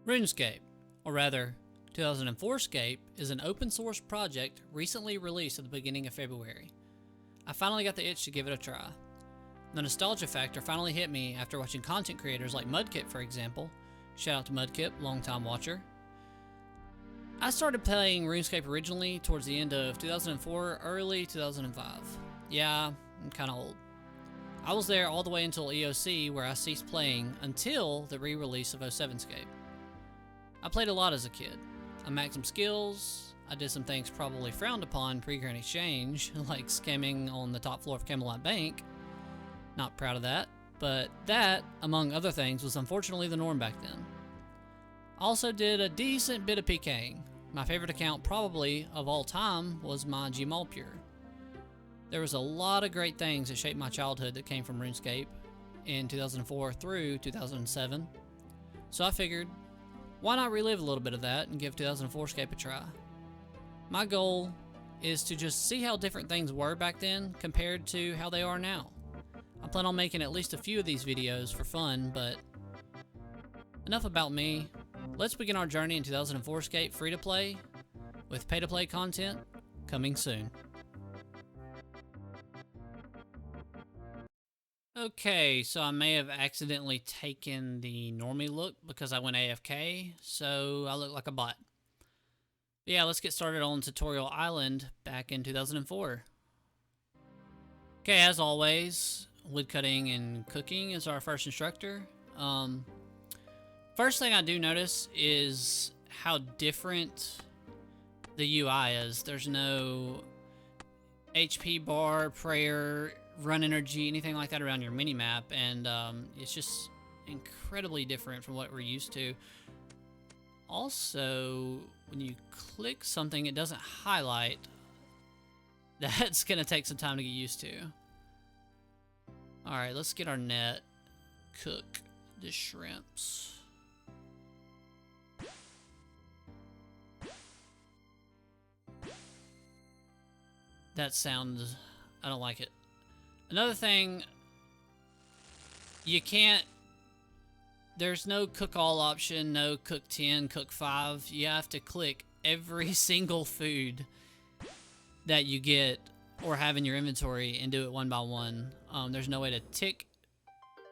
Runescape, or rather, 2004Scape, is an open source project recently released at the beginning of February. I finally got the itch to give it a try. The nostalgia factor finally hit me after watching content creators like Mudkip, for example. Shout out to Mudkip, longtime watcher. I started playing RuneScape originally towards the end of 2004, early 2005. Yeah, I'm kinda old. I was there all the way until EOC, where I ceased playing until the re-release of 07Scape. I played a lot as a kid. I maxed some skills, I did some things probably frowned upon pre-Grand Exchange, like scamming on the top floor of Camelot Bank. Not proud of that, but that, among other things, was unfortunately the norm back then. I also did a decent bit of PKing. My favorite account probably of all time was my Gmaul Pure. There was a lot of great things that shaped my childhood that came from RuneScape in 2004 through 2007. So I figured, why not relive a little bit of that and give 2004Scape a try? My goal is to just see how different things were back then compared to how they are now. I plan on making at least a few of these videos for fun, but enough about me. Let's begin our journey in 2004Scape free-to-play, with pay-to-play content coming soon. Okay, so I may have accidentally taken the normie look because I went AFK, so I look like a bot. But yeah, let's get started on Tutorial Island back in 2004. Okay, as always, woodcutting and cooking is our first instructor. First thing I do notice is how different the UI is. There's no HP bar, prayer, run energy, anything like that around your minimap, and it's just incredibly different from what we're used to. Also, when you click something, it doesn't highlight. That's gonna take some time to get used to. Alright, let's get our net. Cook the shrimps. That sounds... I don't like it. Another thing, you can't... There's no cook all option, no cook 10, cook 5. You have to click every single food that you get or have in your inventory and do it one by one. There's no way to tick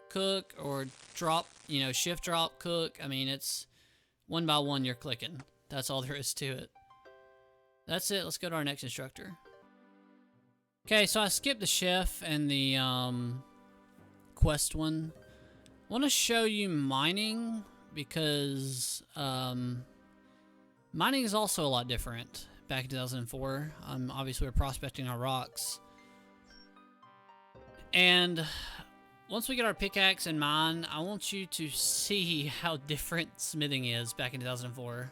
cook or drop, shift drop cook. I mean, it's one by one you're clicking. That's all there is to it. That's it. Let's go to our next instructor. Okay, so I skipped the chef and the quest one. I want to show you mining because mining is also a lot different back in 2004. Obviously, we're prospecting our rocks. And once we get our pickaxe and mine, I want you to see how different smithing is back in 2004.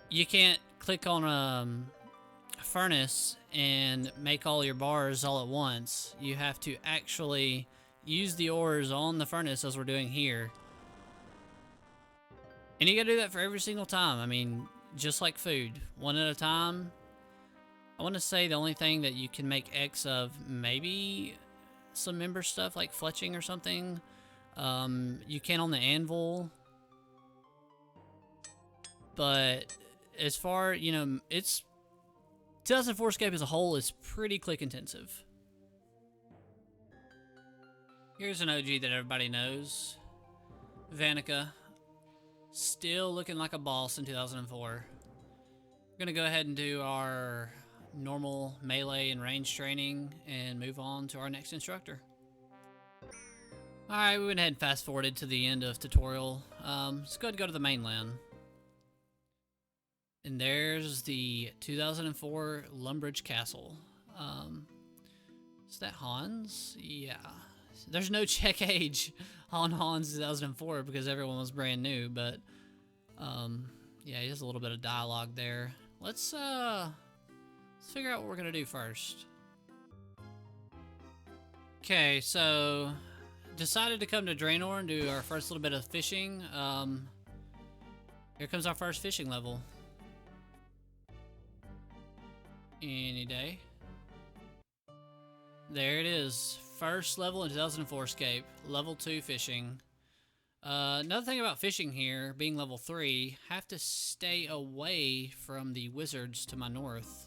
You can't click on a furnace and make all your bars all at once. You have to actually use the ores on the furnace as we're doing here. And you gotta do that for every single time. I mean, just like food, one at a time. I want to say the only thing that you can make X of, maybe some member stuff like fletching or something. You can on the anvil. But as far, it's 2004Scape as a whole is pretty click intensive. Here's an OG that everybody knows. Vanica. Still looking like a boss in 2004. We're going to go ahead and do our normal melee and range training and move on to our next instructor. Alright, we went ahead and fast forwarded to the end of tutorial. Let's go ahead and go to the mainland. And there's the 2004 Lumbridge Castle. Is that Hans? Yeah. There's no check age on Hans 2004 because everyone was brand new, but yeah, he has a little bit of dialogue there. Let's figure out what we're gonna do first. Okay, so decided to come to Draenor and do our first little bit of fishing. Here comes our first fishing level. Any day. There it is. First level in 2004Scape. Level 2 fishing. Another thing about fishing here, being level 3, have to stay away from the wizards to my north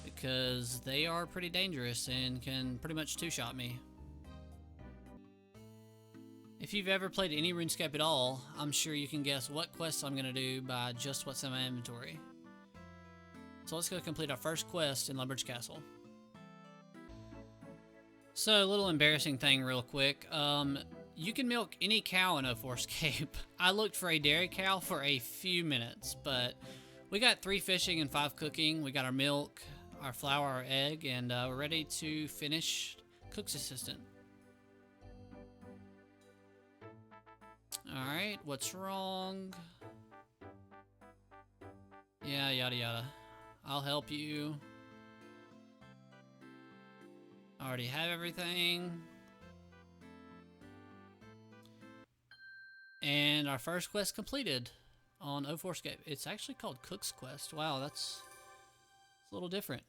because they are pretty dangerous and can pretty much two-shot me. If you've ever played any RuneScape at all, I'm sure you can guess what quests I'm going to do by just what's in my inventory. So let's go complete our first quest in Lumbridge Castle. So, a little embarrassing thing real quick. You can milk any cow in 2004Scape. I looked for a dairy cow for a few minutes, but we got 3 fishing and 5 cooking. We got our milk, our flour, our egg, and we're ready to finish Cook's Assistant. Alright, what's wrong? Yeah, yada yada. I'll help you. I already have everything. And our first quest completed on 2004Scape. It's actually called Cook's Quest. Wow, it's a little different.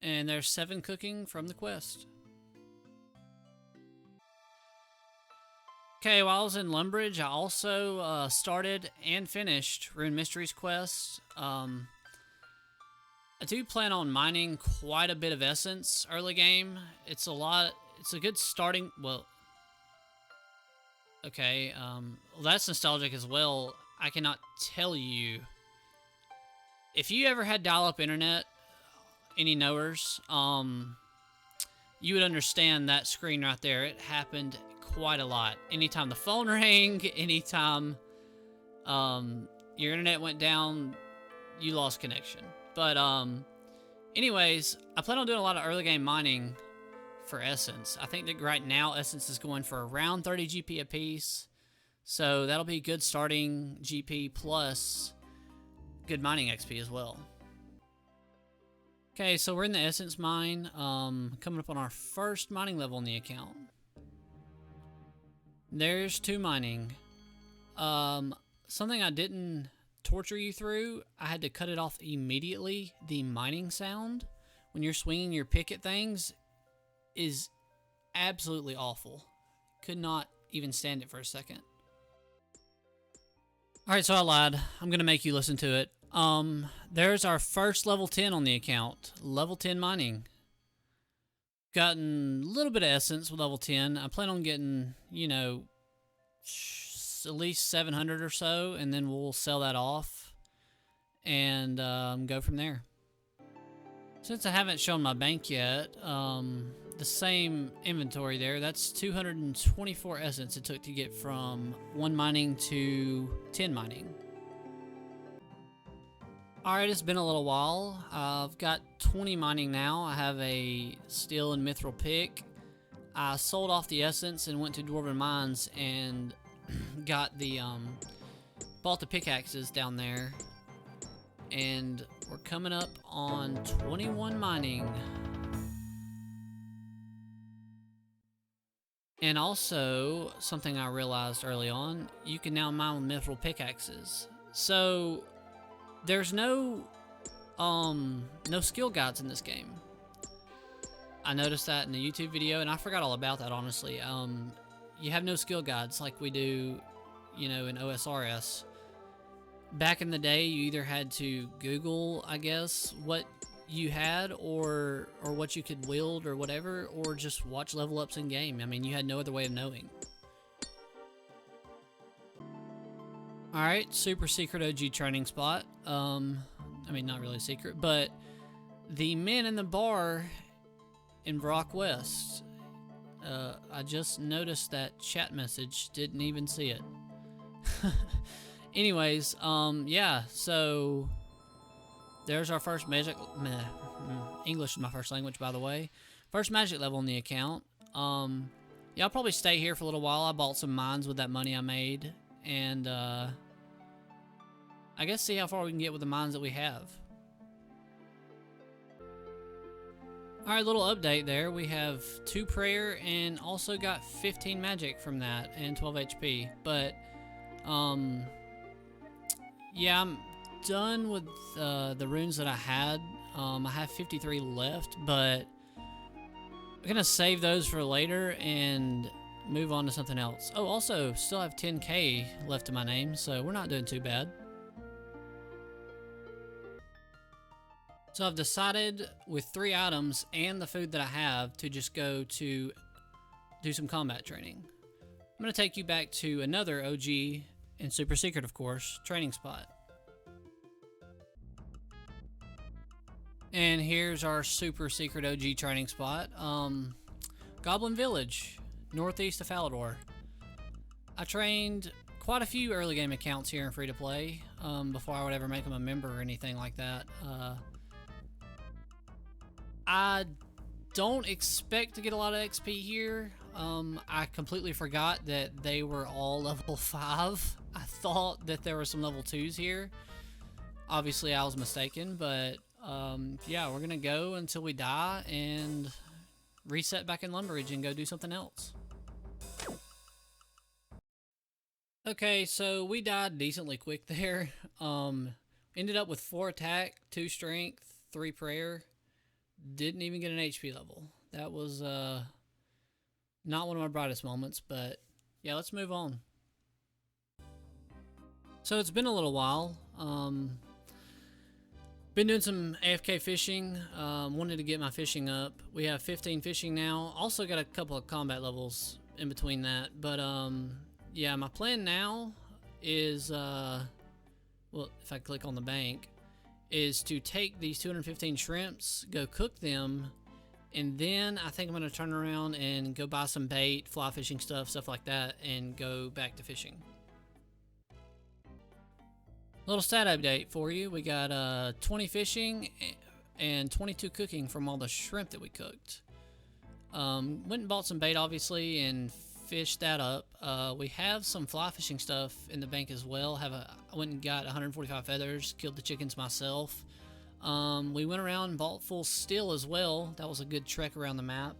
And there's 7 cooking from the quest. Okay, while I was in Lumbridge, I also started and finished Rune Mysteries quest. I do plan on mining quite a bit of essence early game. It's a good starting, well, okay, well, that's nostalgic as well. I cannot tell you. If you ever had dial-up internet, any knowers, you would understand that screen right there. It happened quite a lot. Anytime the phone rang, anytime your internet went down, you lost connection. But anyways, I plan on doing a lot of early game mining for essence. I think that right now essence is going for around 30 GP a piece, so that'll be good starting GP plus good mining XP as well. Okay, so we're in the essence mine, coming up on our first mining level in the account. There's 2 mining. Something I didn't torture you through, I had to cut it off immediately. The mining sound when you're swinging your pick at things is absolutely awful. Could not even stand it for a second. Alright, so I lied. I'm gonna make you listen to it. There's our first level 10 on the account. Level 10 mining. Gotten a little bit of essence with level 10. I plan on getting, you know, at least 700 or so, and then we'll sell that off and go from there. Since I haven't shown my bank yet, the same inventory there, that's 224 essence it took to get from 1 mining to 10 mining. Alright, it's been a little while. I've got 20 mining now. I have a steel and mithril pick. I sold off the essence and went to Dwarven Mines and got the, bought the pickaxes down there. And we're coming up on 21 mining. And also, something I realized early on, you can now mine with mithril pickaxes. So there's no skill guides in this game. I noticed that in the YouTube video, and I forgot all about that, honestly. You have no skill guides like we do, you know, in OSRS. Back in the day, you either had to Google, I guess, what you had or what you could wield or whatever, or just watch level ups in game. I mean, you had no other way of knowing. Alright, super secret OG training spot. I mean, not really secret, but the men in the bar in Brock West. I just noticed that chat message, didn't even see it. Anyways, yeah, so there's our first magic. English is my first language, by the way. First magic level in the account. Yeah, I'll probably stay here for a little while. I bought some mines with that money I made, and I guess see how far we can get with the mines that we have. Alright, little update there. We have 2 prayer and also got 15 magic from that and 12 HP. But, yeah, I'm done with the runes that I had. I have 53 left, but I'm gonna save those for later and move on to something else. Oh, also, still have 10k left in my name, so we're not doing too bad. So I've decided with 3 items and the food that I have to just go to do some combat training. I'm going to take you back to another OG and super secret, of course, training spot. And here's our super secret OG training spot. Goblin Village, northeast of Falador. I trained quite a few early game accounts here in free-to-play before I would ever make them a member or anything like that. I don't expect to get a lot of XP here. I completely forgot that they were all level 5. I thought that there were some level 2s here. Obviously, I was mistaken, but yeah, we're gonna go until we die and reset back in Lumbridge and go do something else. Okay, so we died decently quick there. Ended up with 4 attack, 2 strength, 3 prayer. Didn't even get an HP level. That was not one of my brightest moments, but yeah, let's move on. So it's been a little while. Been doing some AFK fishing. Wanted to get my fishing up. We have 15 fishing now. Also got a couple of combat levels in between that. But yeah, my plan now is, well, if I click on the bank, is to take these 215 shrimps, go cook them, and then I think I'm going to turn around and go buy some bait, fly fishing stuff like that, and go back to fishing. Little stat update for you. We got 20 fishing and 22 cooking from all the shrimp that we cooked. Went and bought some bait, obviously, and fished that up. We have some fly fishing stuff in the bank as well. I went and got 145 feathers, killed the chickens myself. We went around and bought full steel as well. That was a good trek around the map.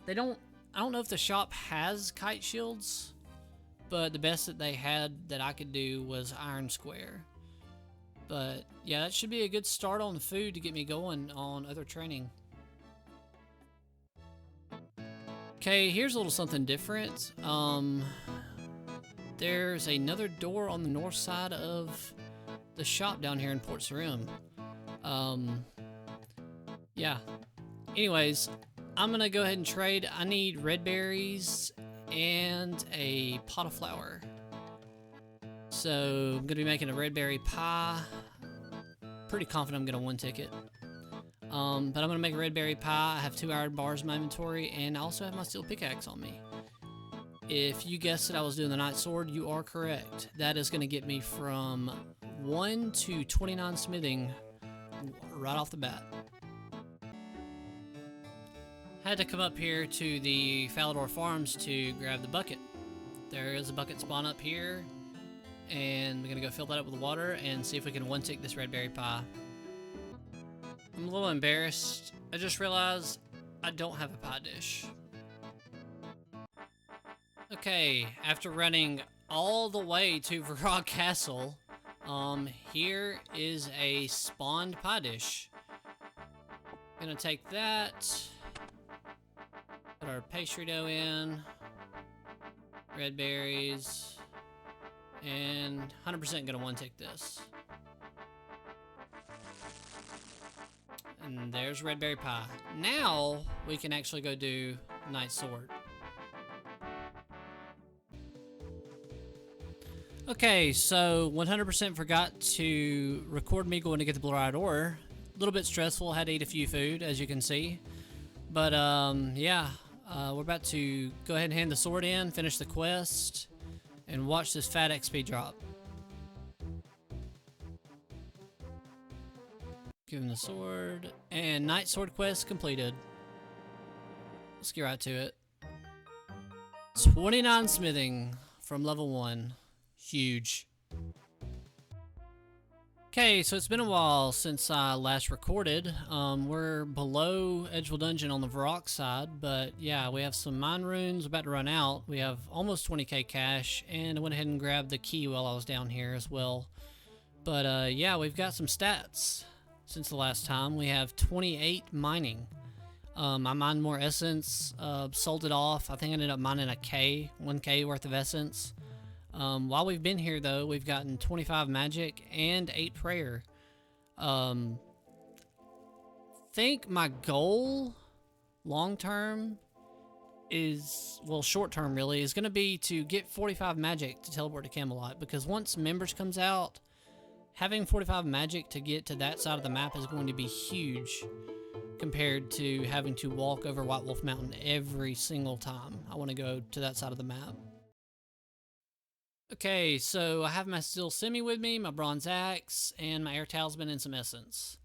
I don't know if the shop has kite shields, but the best that they had that I could do was iron square. But yeah, that should be a good start on the food to get me going on other training. Okay, here's a little something different. There's another door on the north side of the shop down here in Port Sarim. Yeah. Anyways, I'm gonna go ahead and trade. I need red berries and a pot of flour. So I'm gonna be making a red berry pie. Pretty confident I'm gonna one ticket. But I'm gonna make a red berry pie. I have 2 iron bars in my inventory, and I also have my steel pickaxe on me. If you guessed that I was doing the night sword, you are correct. That is gonna get me from 1 to 29 smithing right off the bat. Had to come up here to the Falador Farms to grab the bucket. There is a bucket spawn up here, and we're gonna go fill that up with water and see if we can one tick this red berry pie. I'm a little embarrassed. I just realized I don't have a pie dish. Okay, after running all the way to Varrock Castle, here is a spawned pie dish. Gonna take that, put our pastry dough in, red berries, and 100% gonna one tick this. And there's red berry pie. Now we can actually go do night sword. Okay, so 100% forgot to record me going to get the blue-eyed ore. A little bit stressful, had to eat a few food, as you can see. But yeah, we're about to go ahead and hand the sword in, finish the quest, and watch this fat XP drop. Give him the sword, and night sword quest completed. Let's get right to it. 29 smithing from level 1. Huge. Okay, so it's been a while since I last recorded. We're below Edgeville Dungeon on the Varrock side, but yeah, we have some mine runes about to run out. We have almost 20k cash, and I went ahead and grabbed the key while I was down here as well. But yeah, we've got some stats since the last time. We have 28 mining. I mined more essence, sold it off. I think I ended up mining 1K worth of essence. While we've been here, though, we've gotten 25 magic and 8 prayer. Think my goal long term is, well, short term really, is going to be to get 45 magic to teleport to Camelot, because once members comes out, having 45 magic to get to that side of the map is going to be huge compared to having to walk over White Wolf Mountain every single time I want to go to that side of the map. Okay, so I have my steel semi with me, my bronze axe, and my air talisman and some essence.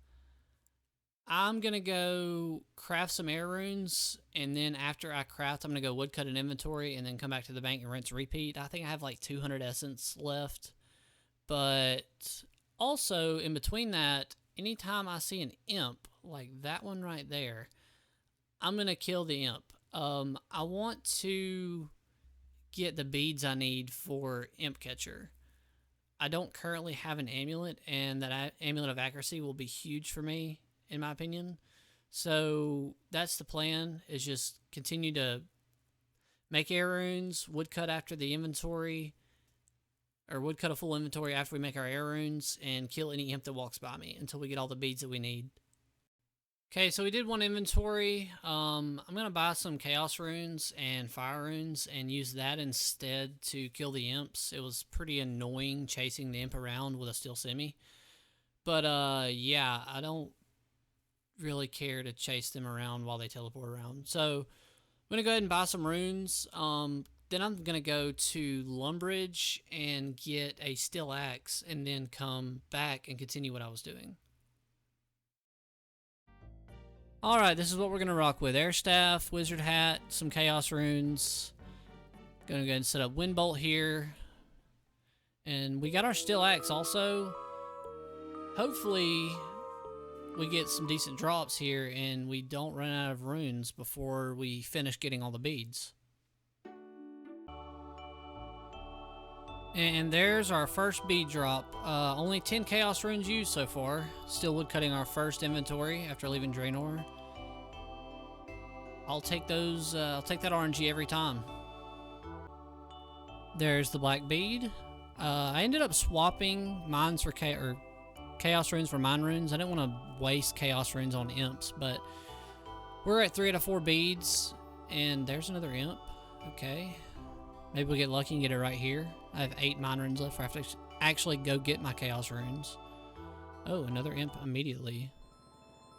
I'm going to go craft some air runes, and then after I craft, I'm going to go woodcut an inventory, and then come back to the bank and rinse repeat. I think I have like 200 essence left, but also in between that, anytime I see an imp, like that one right there, I'm going to kill the imp. I want to get the beads I need for Imp Catcher. I don't currently have an amulet, and that amulet of accuracy will be huge for me, in my opinion. So that's the plan, is just continue to make air runes, woodcut after the inventory, or woodcut a full inventory after we make our air runes, and kill any imp that walks by me until we get all the beads that we need. Okay, so we did one inventory. I'm going to buy some chaos runes and fire runes and use that instead to kill the imps. It was pretty annoying chasing the imp around with a steel semi. But yeah, I don't really care to chase them around while they teleport around. So I'm going to go ahead and buy some runes. Then I'm going to go to Lumbridge and get a steel axe, and then come back and continue what I was doing. Alright, this is what we're going to rock with. Air staff, wizard hat, some chaos runes. Going to go ahead and set up wind bolt here. And we got our steel axe also. Hopefully we get some decent drops here and we don't run out of runes before we finish getting all the beads. And there's our first bead drop. Only 10 chaos runes used so far. Still woodcutting our first inventory after leaving Draenor. I'll take those. I'll take that RNG every time. There's the black bead. I ended up swapping mines for chaos runes for mine runes. I didn't want to waste chaos runes on imps, but we're at 3 out of 4 beads, and there's another imp. Okay. Maybe we'll get lucky and get it right here. I have 8 mine runes left. I have to actually go get my chaos runes. Oh, another imp immediately.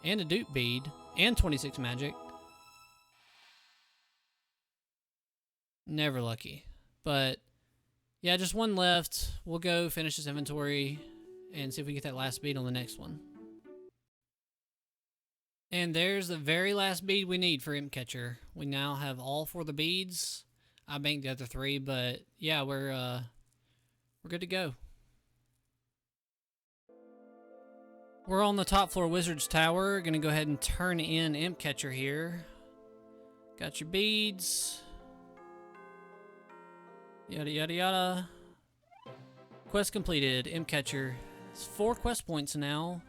And a dupe bead. And 26 magic. Never lucky. But, yeah, just one left. We'll go finish this inventory and see if we get that last bead on the next one. And there's the very last bead we need for Imp Catcher. We now have all 4 of the beads. I banked the other 3, but yeah, we're good to go. We're on the top floor Wizard's Tower. Gonna go ahead and turn in Imp Catcher here. Got your beads. Yada yada yada. Quest completed. Imp Catcher. It's 4 quest points now.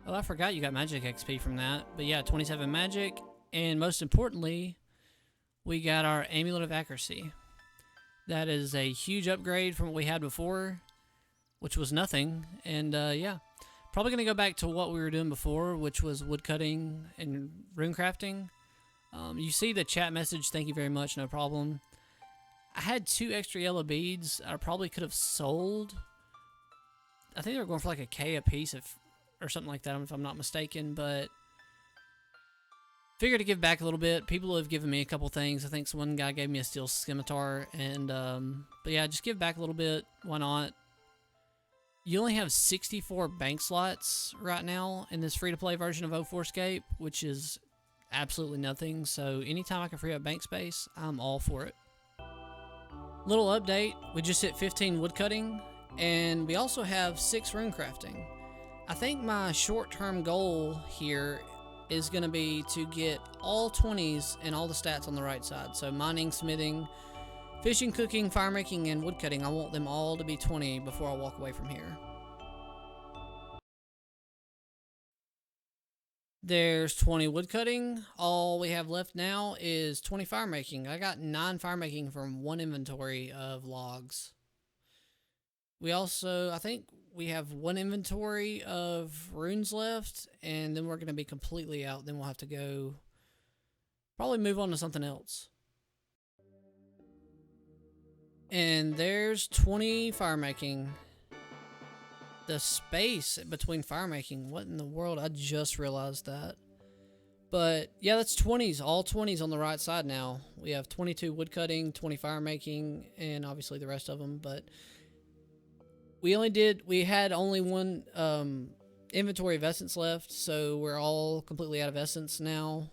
Oh, I forgot you got magic XP from that. But yeah, 27 magic, and most importantly, we got our Amulet of Accuracy. That is a huge upgrade from what we had before, which was nothing. And yeah, probably going to go back to what we were doing before, which was woodcutting and rune crafting. You see the chat message, thank you very much, no problem. I had 2 extra yellow beads I probably could have sold. I think they were going for like a K a piece or something like that, if I'm not mistaken, but figured to give back a little bit. People have given me a couple things. I think one guy gave me a steel scimitar, and but yeah, just give back a little bit. Why not? You only have 64 bank slots right now in this free-to-play version of 2004Scape, which is absolutely nothing. So anytime I can free up bank space, I'm all for it. Little update: we just hit 15 woodcutting, and we also have 6 rune crafting. I think my short-term goal here is going to be to get all 20s and all the stats on the right side. So mining, smithing, fishing, cooking, fire making, and woodcutting. I want them all to be 20 before I walk away from here. There's 20 woodcutting. All we have left now is 20 fire making. I got 9 fire making from one inventory of logs. We also, I think we have one inventory of runes left, and then we're going to be completely out. Then we'll have to go probably move on to something else. And there's 20 fire making. The space between fire making, what in the world? I just realized that. But yeah, that's 20s, all 20s on the right side now. We have 22 woodcutting, 20 fire making, and obviously the rest of them. But we had only one inventory of essence left, so we're all completely out of essence now.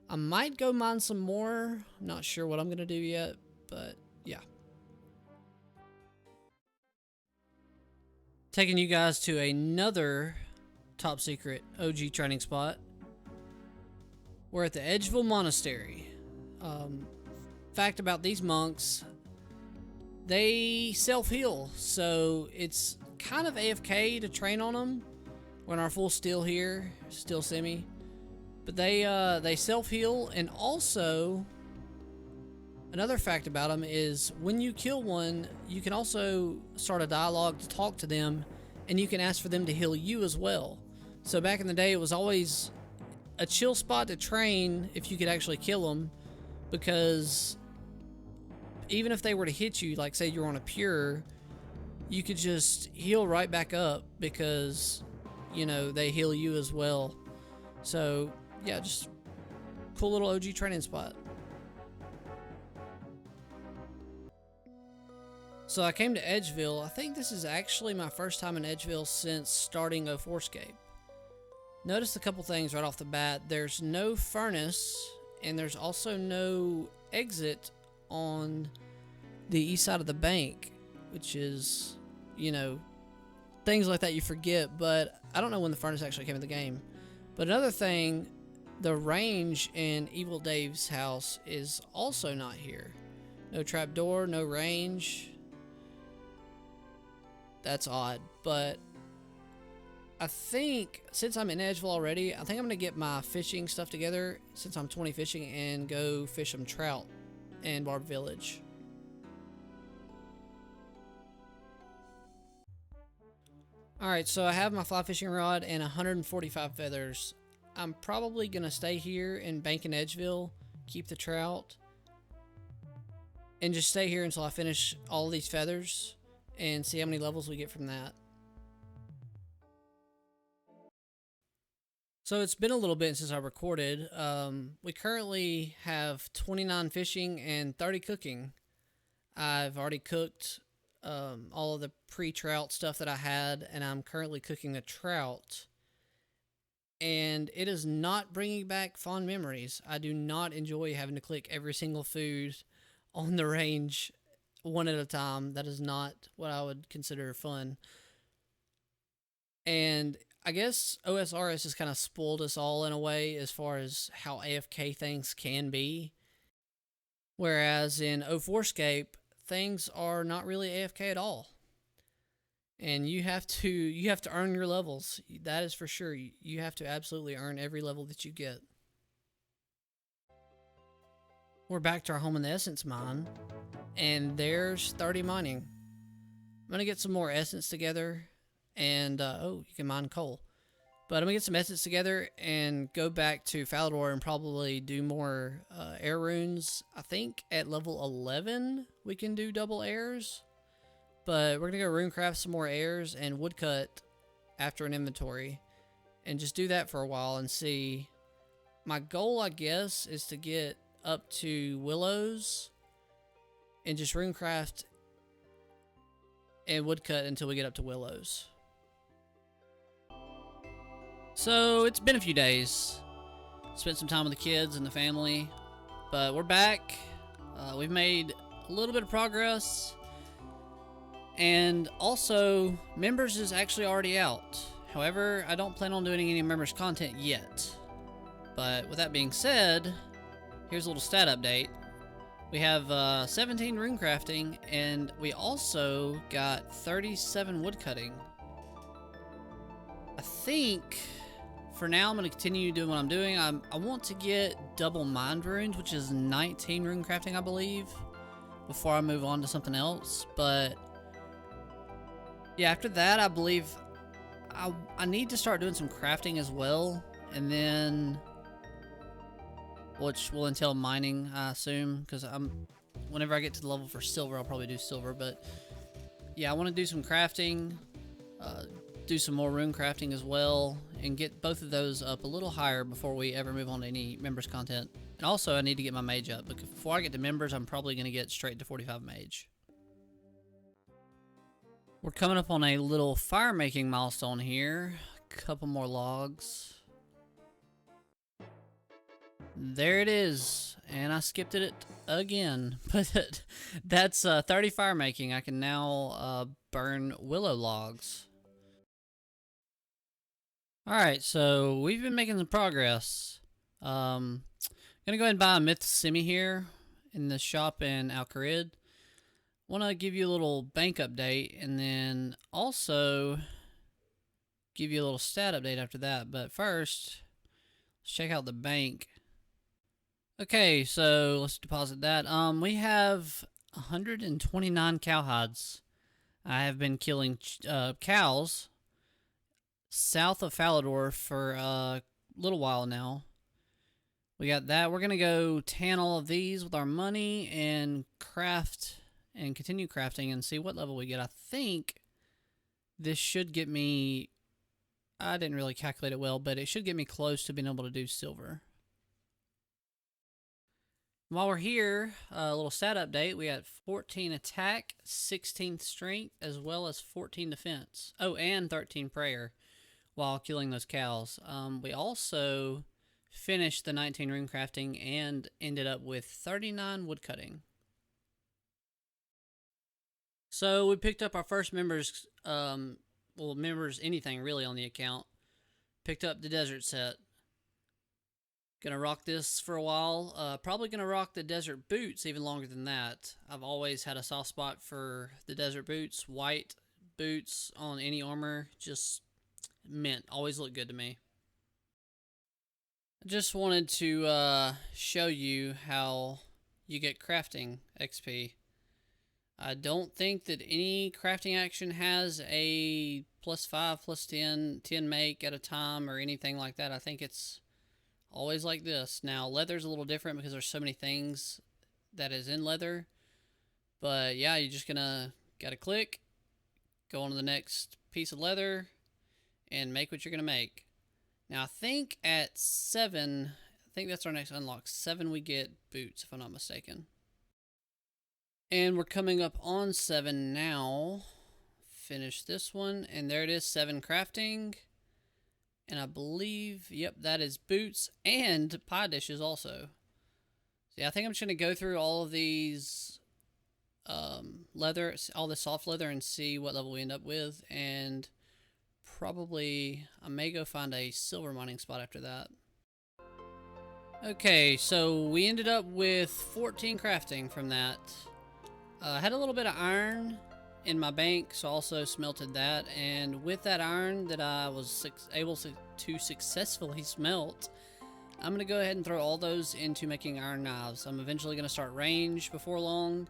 I might go mine some more. I'm not sure what I'm going to do yet, but yeah. Taking you guys to another top secret OG training spot. We're at the Edgeville Monastery. Fact about these monks, they self-heal, so it's kind of AFK to train on them. We're in our full steel here, still semi. But they self-heal, and also another fact about them is when you kill one, you can also start a dialogue to talk to them, and you can ask for them to heal you as well. So back in the day, it was always a chill spot to train if you could actually kill them, because even if they were to hit you, like say you're on a pure, you could just heal right back up because, you know, they heal you as well. So yeah, just cool little OG training spot. So I came to Edgeville. I think this is actually my first time in Edgeville since starting 2004Scape. Notice a couple things right off the bat. There's no furnace, and there's also no exit on the east side of the bank, which is, you know, things like that you forget, but I don't know when the furnace actually came in the game. But another thing, the range in Evil Dave's house is also not here. No trapdoor, no range. That's odd, but I think since I'm in Edgeville already, I think I'm going to get my fishing stuff together since I'm 20 fishing and go fish some trout in Goblin Village. Alright, so I have my fly fishing rod and 145 feathers. I'm probably going to stay here and bank in Edgeville, keep the trout, and just stay here until I finish all of these feathers and see how many levels we get from that. So it's been a little bit since I recorded. We currently have 29 fishing and 30 cooking. I've already cooked all of the pre-trout stuff that I had, and I'm currently cooking the trout. And it is not bringing back fond memories. I do not enjoy having to click every single food on the range one at a time. That is not what I would consider fun. And I guess OSRS has kind of spoiled us all in a way as far as how AFK things can be. Whereas in 2004Scape, things are not really AFK at all. And you have to earn your levels. That is for sure. You have to absolutely earn every level that you get. We're back to our home in the essence mine, and there's 30 mining. I'm gonna get some more essence together, and oh, you can mine coal. But I'm gonna get some essence together and go back to Falador and probably do more air runes. I think at level 11 we can do double airs, but we're gonna go runecraft some more airs and woodcut after an inventory, and just do that for a while and see. My goal, I guess, is to get up to willows and just runecraft and woodcut until we get up to willows. So it's been a few days. Spent some time with the kids and the family, but we're back. We've made a little bit of progress, and also members is actually already out. However, I don't plan on doing any members content yet. But with that being said, here's a little stat update. We have 17 rune crafting, and we also got 37 woodcutting. I think for now, I'm going to continue doing what I'm doing. I want to get double mind runes, which is 19 rune crafting, I believe, before I move on to something else. But yeah, after that, I believe I need to start doing some crafting as well, and then which will entail mining, I assume, because whenever I get to the level for silver, I'll probably do silver. But yeah, I want to do some crafting, do some more rune crafting as well, and get both of those up a little higher before we ever move on to any members content. And also, I need to get my mage up, because before I get to members, I'm probably going to get straight to 45 mage. We're coming up on a little fire making milestone here. A couple more logs. There it is, and I skipped it again, but that's 30 fire making. I can now burn willow logs. Alright, so we've been making some progress. Gonna go ahead and buy a myth semi here in the shop in Alcarid. Want to give you a little bank update, and then also give you a little stat update after that. But first, let's check out the bank. Okay, so let's deposit that. We have 129 cowhides. I have been killing cows south of Falador for a little while now. We got that. We're gonna go tan all of these with our money and craft and continue crafting and see what level we get. I think this should get me, I didn't really calculate it well, but it should get me close to being able to do silver. While we're here, a little stat update. We got 14 attack, 16 strength, as well as 14 defense. Oh, and 13 prayer while killing those cows. We also finished the 19 rune crafting and ended up with 39 woodcutting. So we picked up our first members, well, members anything really on the account. Picked up the desert set. Gonna rock this for a while. Probably gonna rock the desert boots even longer than that. I've always had a soft spot for the desert boots. White boots on any armor, just mint. Always look good to me. I just wanted to show you how you get crafting XP. I don't think that any crafting action has a +5, +10, 10 make at a time or anything like that. I think it's always like this. Now, leather's a little different because there's so many things that is in leather. But yeah, you're just gotta click, go on to the next piece of leather, and make what you're gonna make. Now, I think at 7, I think that's our next unlock. 7 we get boots, if I'm not mistaken. And we're coming up on 7 now. Finish this one, and there it is, 7 crafting. And I believe, yep, that is boots and pie dishes also. So yeah, I think I'm just going to go through all of these leather, all the soft leather, and see what level we end up with. And probably, I may go find a silver mining spot after that. Okay, so we ended up with 14 crafting from that. I had a little bit of iron in my bank, so I also smelted that, and with that iron that I was able to successfully smelt, I'm going to go ahead and throw all those into making iron knives. I'm eventually going to start range before long,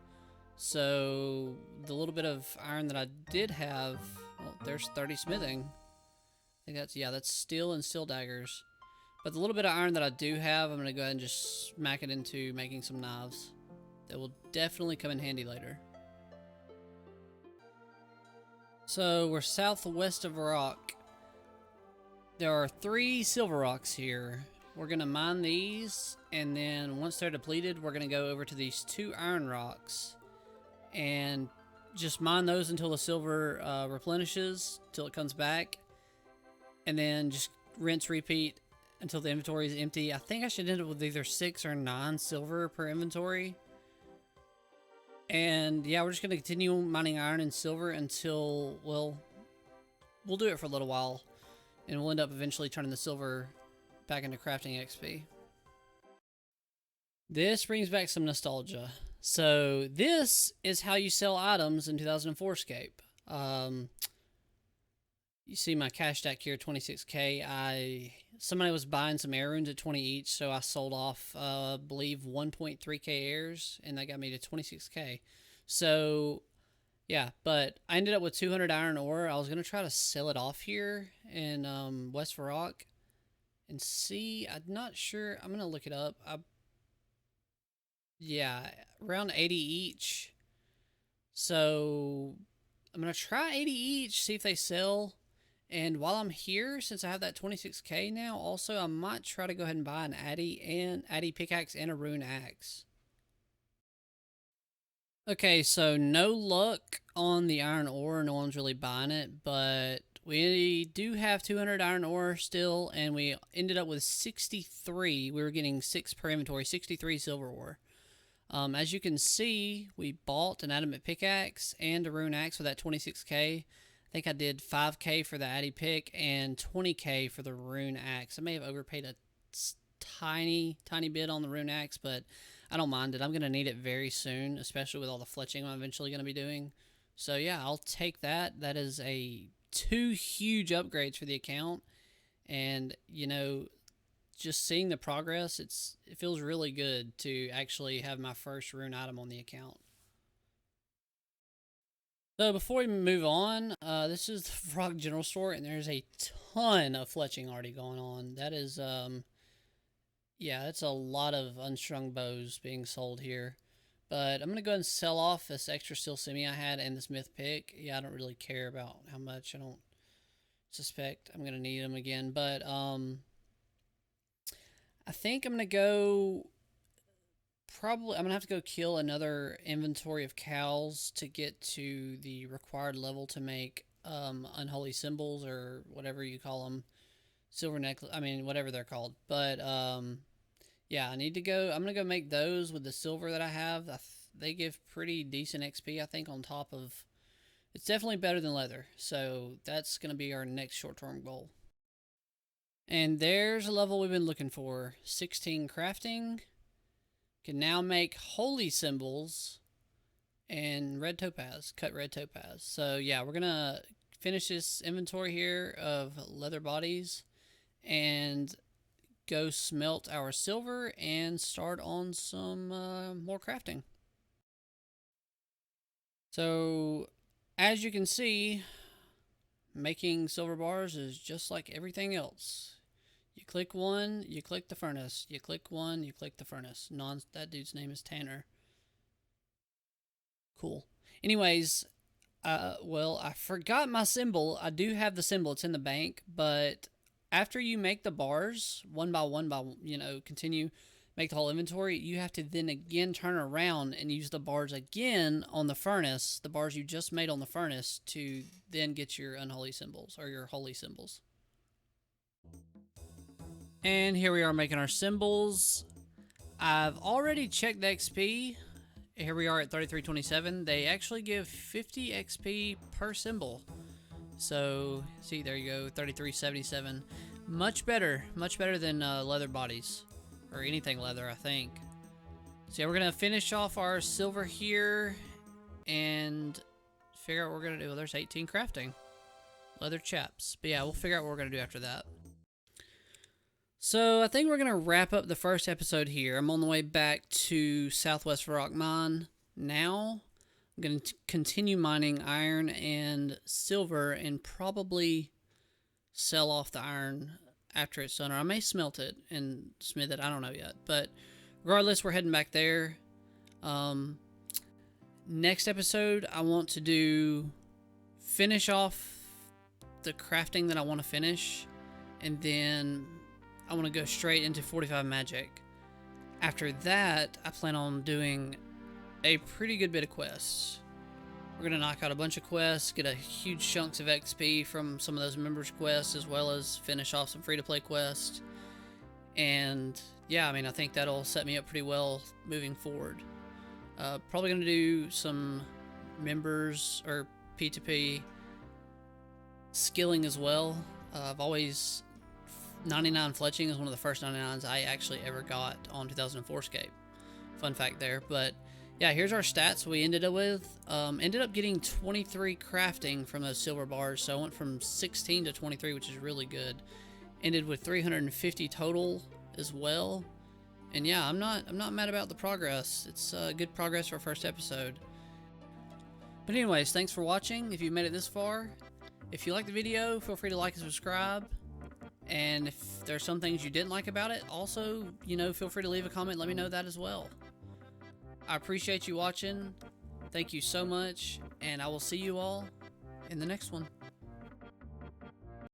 so the little bit of iron that I did have, well, there's 30 smithing. I think that's, yeah, that's steel and steel daggers. But the little bit of iron that I do have, I'm going to go ahead and just smack it into making some knives. That will definitely come in handy later. So we're southwest of a rock. There are 3 silver rocks here. We're going to mine these, and then once they're depleted, we're going to go over to these 2 iron rocks and just mine those until the silver replenishes, till it comes back, and then just rinse, repeat until the inventory is empty. I think I should end up with either 6 or 9 silver per inventory. And yeah, we're just going to continue mining iron and silver until, well, we'll do it for a little while, and we'll end up eventually turning the silver back into crafting XP. This brings back some nostalgia. So this is how you sell items in 2004Scape. You see my cash stack here, 26k. Somebody was buying some air runes at 20 each, so I sold off, I believe 1.3k airs, and that got me to 26k. So yeah, but I ended up with 200 iron ore. I was gonna try to sell it off here in West Varrock and see. I'm not sure. I'm gonna look it up. Yeah, around 80 each. So I'm gonna try 80 each, see if they sell. And while I'm here, since I have that 26k now, also I might try to go ahead and buy an Addy pickaxe and a rune axe. Okay, so no luck on the iron ore. No one's really buying it, but we do have 200 iron ore still, and we ended up with 63. We were getting 6 per inventory, 63 silver ore. As you can see, we bought an adamant pickaxe and a rune axe for that 26k. I think I did 5k for the Addy pick and 20k for the rune axe. I may have overpaid a tiny bit on the rune axe, but I don't mind it. I'm going to need it very soon, especially with all the fletching I'm eventually going to be doing. So yeah, I'll take that. That is 2 huge upgrades for the account. And, you know, just seeing the progress, it feels really good to actually have my first rune item on the account. So before we move on, this is the Frog General Store, and there's a ton of fletching already going on. That is, yeah, that's a lot of unstrung bows being sold here. But I'm going to go ahead and sell off this extra steel semi I had and this myth pick. Yeah, I don't really care about how much. I don't suspect I'm going to need them again. But I think I'm going to go... Probably, I'm going to have to go kill another inventory of cows to get to the required level to make unholy symbols or whatever you call them. Silver necklace, I mean, whatever they're called. But, yeah, I need to go, I'm going to go make those with the silver that I have. They give pretty decent XP, I think, on top of, it's definitely better than leather. So that's going to be our next short-term goal. And there's a level we've been looking for. 16 crafting. Can now make holy symbols and red topaz, cut red topaz. So yeah, we're going to finish this inventory here of leather bodies and go smelt our silver and start on some more crafting. So as you can see, making silver bars is just like everything else. You click one, you click the furnace. You click one, you click the furnace. That dude's name is Tanner. Cool. Anyways, well, I forgot my symbol. I do have the symbol. It's in the bank. But after you make the bars, one by one, you know, continue, make the whole inventory, you have to then again turn around and use the bars again on the furnace, the bars you just made on the furnace, to then get your unholy symbols, or your holy symbols. And here we are making our symbols. I've already checked the XP. Here we are at 3327. They actually give 50 XP per symbol. So, see, there you go, 3377. Much better than leather bodies. Or anything leather, I think. So yeah, we're going to finish off our silver here. And figure out what we're going to do. Well, there's 18 crafting. Leather chaps. But yeah, we'll figure out what we're going to do after that. So I think we're going to wrap up the first episode here. I'm on the way back to Southwest Varrock Mine now. I'm going to continue mining iron and silver and probably sell off the iron after it's done. Or I may smelt it and smith it. I don't know yet. But regardless, we're heading back there. Next episode, I want to finish off the crafting that I want to finish. And then I want to go straight into 45 magic. After that, I plan on doing a pretty good bit of quests. We're going to knock out a bunch of quests, get a huge chunks of XP from some of those members quests, as well as finish off some free-to-play quests. And yeah, I mean, I think that'll set me up pretty well moving forward. Probably going to do some members or P2P skilling as well. I've always... 99 fletching is one of the first 99s I actually ever got on 2004Scape. Fun fact there. But Yeah, here's our stats we ended up with. Ended up getting 23 crafting from those silver bars, so I went from 16 to 23, which is really good. Ended with 350 total as well. And yeah, I'm not mad about the progress. It's good progress for our first episode. But anyways, thanks for watching if you've made it this far. If you like the video, feel free to like and subscribe. And if there's some things you didn't like about it, also, you know, feel free to leave a comment, let me know that as well. I appreciate you watching. Thank you so much, and I will see you all in the next one.